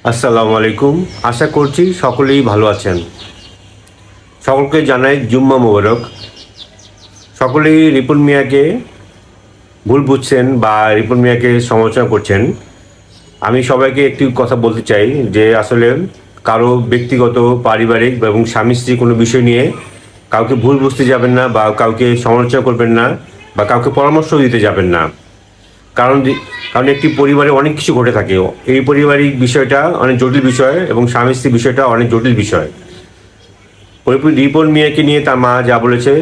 আসসালামু আলাইকুম। আশা করছি সকলেই ভালো আছেন। সকলকে জানাই জুম্মা মোবারক। সকলেই রিপন মিয়াকে ভুল বুঝছেন বা রিপন মিয়াকে সমালোচনা করছেন। আমি সবাইকে একটি কথা বলতে চাই যে আসলে কারো ব্যক্তিগত, পারিবারিক এবং স্বামী স্ত্রী কোনো বিষয় নিয়ে কাউকে ভুল বুঝতে যাবেন না বা কাউকে সমালোচনা করবেন না বা কাউকে পরামর্শ দিতে যাবেন না। কারণ কারণ একটি পরিবারে অনেক কিছু ঘটে থাকে। এই পারিবারিক বিষয়টা অনেক জটিল বিষয় এবং স্বামী স্ত্রী বিষয়টা অনেক জটিল বিষয়। রিপন মিয়াকে নিয়ে তার মা যা বলেছে,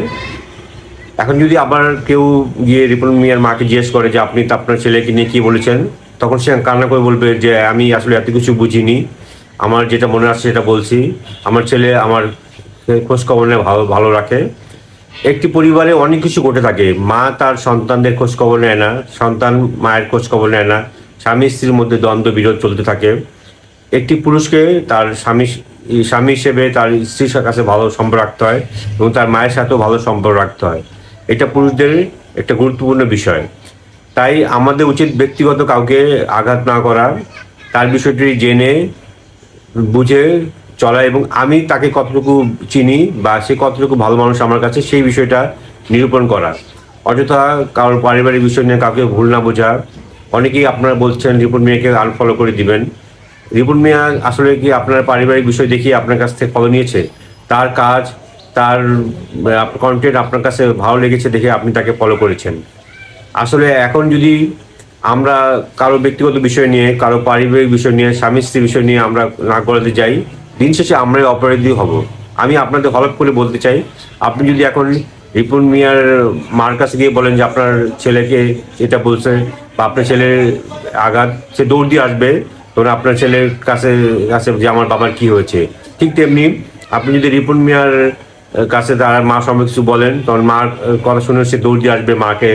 এখন যদি আবার কেউ গিয়ে রিপন মিয়ার মাকে জিজ্ঞেস করে যে আপনি তো আপনার ছেলেকে নিয়ে কি বলেছেন, তখন সে কান্না করে বলবে যে আমি আসলে এত কিছু বুঝিনি, আমার যেটা মনে আসছে সেটা বলছি। আমার ছেলে আমার খোঁজ খবর নিয়ে ভালো ভালো রাখে। একটি পরিবারে অনেক কিছু ঘটে থাকে। মা তার সন্তানদের খোঁজ খবর নেয় না, সন্তান মায়ের খোঁজ খবর নেয় না, স্বামী স্ত্রীর মধ্যে দ্বন্দ্ব বিরোধ চলতে থাকে। একটি পুরুষকে তার স্বামী হিসেবে তার স্ত্রীর কাছে ভালো সম্পর্ক রাখতে হয় এবং তার মায়ের সাথেও ভালো সম্পর্ক রাখতে হয়। এটা পুরুষদের একটা গুরুত্বপূর্ণ বিষয়। তাই আমাদের উচিত ব্যক্তিগত কাউকে আঘাত না করা, তার বিষয়টি জেনে বুঝে চলা এবং আমি তাকে কতটুকু চিনি বা সে কতটুকু ভালো মানুষ আমার কাছে সেই বিষয়টা নিরূপণ করা। অযথা কারোর পারিবারিক বিষয় নিয়ে কাউকে ভুল না বোঝা। অনেকেই আপনারা বলছেন রিপন মিয়াকে আনফলো করে দিবেন। রিপন মিয়া আসলে কি আপনার পারিবারিক বিষয় দেখিয়ে আপনার কাছ থেকে ফলো নিয়েছে? তার কাজ, তার কন্টেন্ট আপনার কাছে ভালো লেগেছে দেখে আপনি তাকে ফলো করেছেন। আসলে এখন যদি আমরা কারো ব্যক্তিগত বিষয় নিয়ে, কারো পারিবারিক বিষয় নিয়ে, স্বামী স্ত্রী বিষয় নিয়ে আমরা না করতে যাই, দিন শেষে আমরাই অপরাধী হব। আমি আপনাদের হলফ করে বলতে চাই, আপনি যদি এখন রিপন মিয়ার মার কাছে গিয়ে বলেন যে আপনার ছেলেকে এটা বলছে বা আপনার ছেলের আঘাত, সে দৌড় দিয়ে আসবে তখন আপনার ছেলের কাছে কাছে যে আমার বাবার কি হয়েছে। ঠিক তেমনি আপনি যদি রিপন মিয়ার কাছে তার মা সম্পর্কে কিছু বলেন, তখন মার কথা শুনে সে দৌড় দিয়ে আসবে মাকে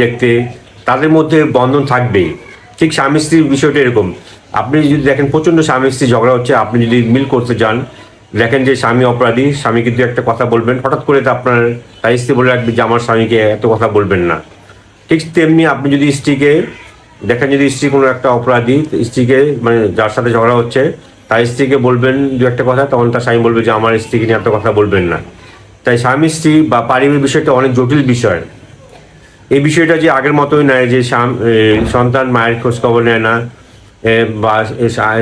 দেখতে। তাদের মধ্যে বন্ধন থাকবেই। ঠিক স্বামী স্ত্রীর বিষয়টা এরকম। আপনি যদি দেখেন প্রচণ্ড স্বামী স্ত্রী ঝগড়া হচ্ছে, আপনি যদি মিল করতে যান, দেখেন যে স্বামী অপরাধী, স্বামী কিন্তু একটা কথা বলবেন, হঠাৎ করে তো আপনার তাই স্ত্রী বলে রাখবে যে আমার স্বামীকে এত কথা বলবেন না। ঠিক তেমনি আপনি যদি স্ত্রীকে দেখেন, যদি স্ত্রী কোনো একটা অপরাধী, স্ত্রীকে মানে যার সাথে ঝগড়া হচ্ছে তার স্ত্রীকে বলবেন দু একটা কথা, তখন তার স্বামী বলবে যে আমার স্ত্রীকে নিয়ে এত কথা বলবেন না। তাই স্বামী স্ত্রী বা পারিবারিক বিষয়টা অনেক জটিল বিষয়। এই বিষয়টা যে আগের মতোই নয় যে সন্তান মায়ের খোঁজ খবর নেয় না, বা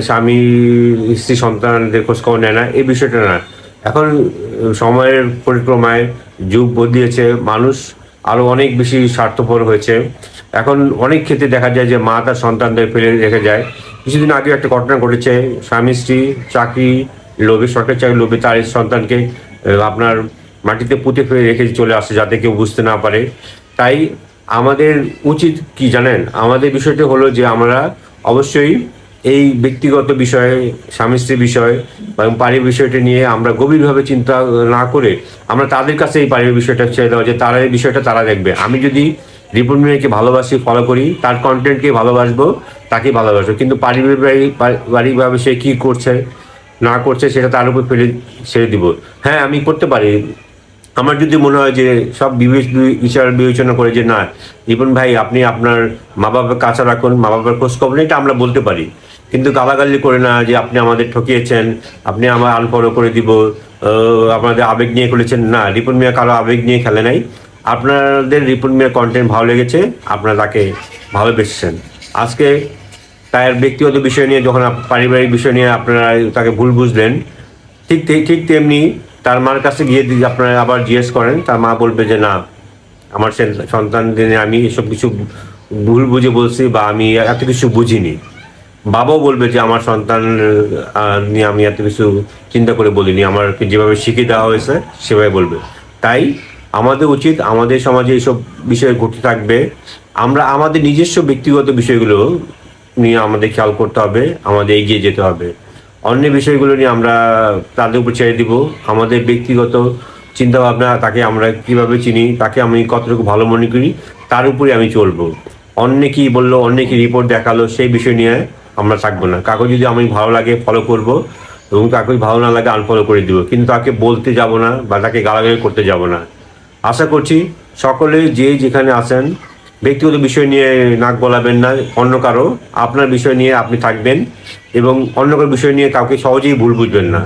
স্বামী স্ত্রী সন্তানদের খোঁজ খবর নেয় না, এই বিষয়টা না। এখন সময়ের পরিক্রমায় যুগ বদলিয়েছে, মানুষ আরো অনেক বেশি স্বার্থপর হয়েছে। এখন অনেক ক্ষেত্রে দেখা যায় যে মা তার সন্তানদের ফেলে রেখে যায়। কিছুদিন আগে একটা ঘটনা ঘটেছে, স্বামী স্ত্রী চাকরি লোভে, সরকারি চাকরি লোভে তার সন্তানকে আপনার মাটিতে পুঁতে ফেলে রেখে চলে আসে যাতে কেউ বুঝতে না পারে। তাই আমাদের উচিত কি জানেন, আমাদের বিষয়টা হলো যে আমরা অবশ্যই এই ব্যক্তিগত বিষয়ে, স্বামী স্ত্রী বিষয় এবং পারিবারিক বিষয়টা নিয়ে আমরা গভীরভাবে চিন্তা না করে আমরা তাদের কাছে এই পারিবারিক বিষয়টা ছেড়ে দেওয়া, যে তারা এই বিষয়টা তারা দেখবে। আমি যদি রিপন মিয়াকে ভালোবাসি, ফলো করি, তার কন্টেন্টকে ভালোবাসবো, তাকে ভালোবাসবো, কিন্তু পারিবারিকভাবে সে কি করছে না করছে সেটা তার উপর ফেলে ছেড়ে দিব। হ্যাঁ, আমি করতে পারি। আমার যদি মনে হয় যে সব বিচার বিবেচনা করে যে না, রিপন ভাই আপনি আপনার মা বাবার কাছে রাখুন, মা বাবার খোঁজ খবর এটা আমরা বলতে পারি, কিন্তু গালাগালি করে না যে আপনি আমাদের ঠকিয়েছেন, আপনি আমার আনফলো করে দিব, আপনাদের আবেগ নিয়ে করেছেন না। রিপন মিয়া কারো আবেগ নিয়ে খেলে নাই। আপনাদের রিপন মিয়ার কন্টেন্ট ভালো লেগেছে, আপনারা তাকে ভালোবেসেছেন। আজকে তার ব্যক্তিগত বিষয় নিয়ে যখন পারিবারিক বিষয় নিয়ে আপনারা তাকে ভুল বুঝলেন, ঠিক তেমনি তার মার কাছে গিয়ে আপনারা আবার জিজ্ঞেস করেন, তার মা বলবে যে না, আমার সন্তানদের আমি এসব কিছু ভুল বুঝে বলছি বা আমি এত কিছু বুঝিনি। বাবাও বলবে যে আমার সন্তান নিয়ে আমি এত কিছু চিন্তা করে বলিনি, আমাকে যেভাবে শিখিয়ে দেওয়া হয়েছে সেভাবে বলবে। তাই আমাদের উচিত, আমাদের সমাজে এইসব বিষয় ঘটতে থাকবে, আমরা আমাদের নিজস্ব ব্যক্তিগত বিষয়গুলো নিয়ে আমাদের খেয়াল করতে হবে, আমাদের এগিয়ে যেতে হবে। অন্য বিষয়গুলো নিয়ে আমরা তাদের উপর ছেড়ে দিব। আমাদের ব্যক্তিগত চিন্তাভাবনা, তাকে আমরা কিভাবে চিনি, তাকে আমি কতটুকু ভালো মনে করি, তার উপরে আমি চলবো। অন্যে কি বললো, অন্যে কি রিপোর্ট দেখালো, সেই বিষয় নিয়ে আমরা থাকবো না। কাকে যদি আমি ভালো লাগে ফলো করব এবং কাকে ভালো না লাগে আনফলো করে দিব, কিন্তু তাকে বলতে যাব না বা তাকে গালাগালি করতে যাব না। আশা করছি সকলে যে যেখানে আছেন ব্যক্তিগত বিষয় নিয়ে নাক গলাবেন না অন্য কারো, আপনার বিষয় নিয়ে আপনি থাকবেন এবং অন্য কারো বিষয় নিয়ে কাউকে সহজেই ভুল বুঝবেন না।